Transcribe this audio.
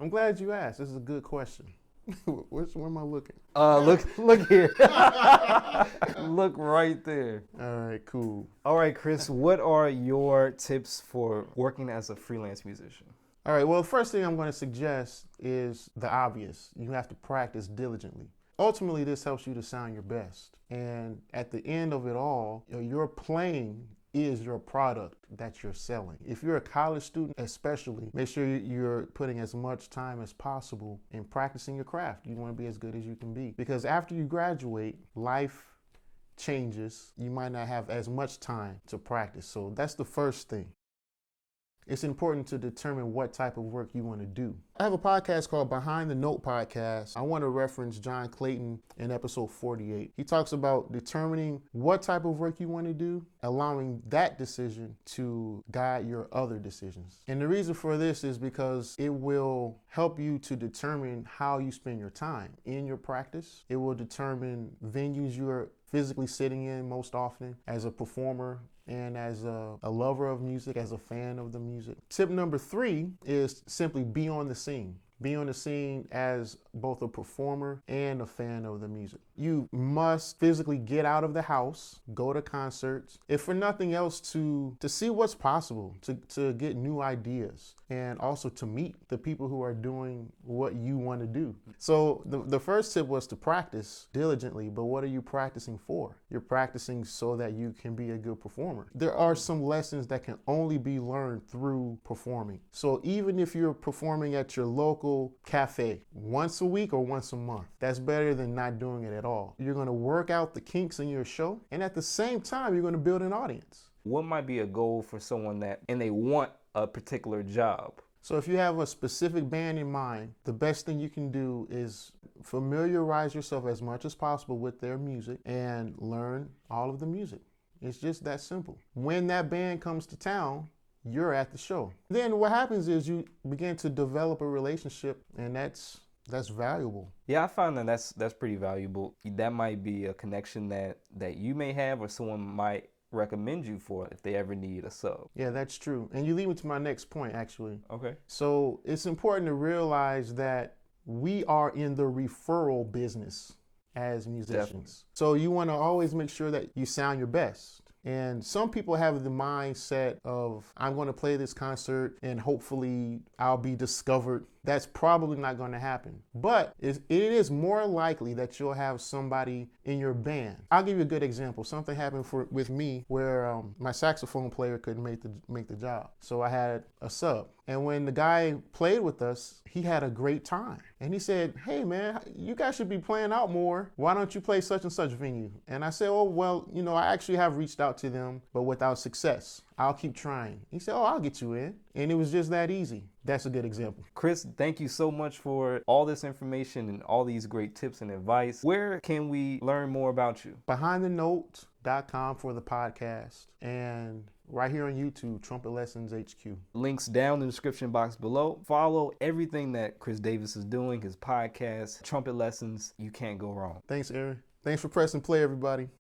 I'm glad you asked. This is a good question. Where am I looking? Look here. Look right there. All right, cool. All right, Chris, what are your tips for working as a freelance musician? All right, well, the first thing I'm going to suggest is the obvious. You have to practice diligently. Ultimately, this helps you to sound your best. And at the end of it all, your playing is your product that you're selling. If you're a college student, especially, make sure you're putting as much time as possible in practicing your craft. You want to be as good as you can be. Because after you graduate, life changes. You might not have as much time to practice. So that's the first thing. It's important to determine what type of work you want to do. I have a podcast called Behind the Note Podcast. I want to reference John Clayton in episode 48. He talks about determining what type of work you want to do, allowing that decision to guide your other decisions. And the reason for this is because it will help you to determine how you spend your time in your practice. It will determine venues you're physically sitting in most often as a performer and as a lover of music, as a fan of the music. Tip number 3 is simply be on the scene. Be on the scene as both a performer and a fan of the music. You must physically get out of the house, go to concerts, if for nothing else to see what's possible, to get new ideas, and also to meet the people who are doing what you want to do. So the first tip was to practice diligently, but what are you practicing for? You're practicing so that you can be a good performer. There are some lessons that can only be learned through performing. So even if you're performing at your local cafe once a week or once a month, that's better than not doing it at all. You're going to work out the kinks in your show, and at the same time, you're going to build an audience. What might be a goal for someone and they want a particular job? So if you have a specific band in mind, the best thing you can do is familiarize yourself as much as possible with their music and learn all of the music. It's just that simple. When that band comes to town, you're at the show. Then what happens is you begin to develop a relationship, and that's valuable. Yeah, I found that that's pretty valuable. That might be a connection that you may have, or someone might recommend you for if they ever need a sub. Yeah, that's true. And you lead me to my next point, actually. Okay. So it's important to realize that we are in the referral business as musicians. Definitely. So you want to always make sure that you sound your best. And some people have the mindset of, I'm going to play this concert and hopefully I'll be discovered. That's probably not going to happen. But it is more likely that you'll have somebody in your band. I'll give you a good example. Something happened with me where my saxophone player couldn't make the job. So I had a sub. And when the guy played with us, he had a great time. And he said, hey man, you guys should be playing out more. Why don't you play such and such venue? And I said, oh, well, I actually have reached out to them, but without success. I'll keep trying. He said, oh, I'll get you in. And it was just that easy. That's a good example. Chris, thank you so much for all this information and all these great tips and advice. Where can we learn more about you? BehindTheNote.com for the podcast, and right here on YouTube, Trumpet Lessons HQ. Links down in the description box below. Follow everything that Chris Davis is doing, his podcast, Trumpet Lessons. You can't go wrong. Thanks, Aaron. Thanks for pressing play, everybody.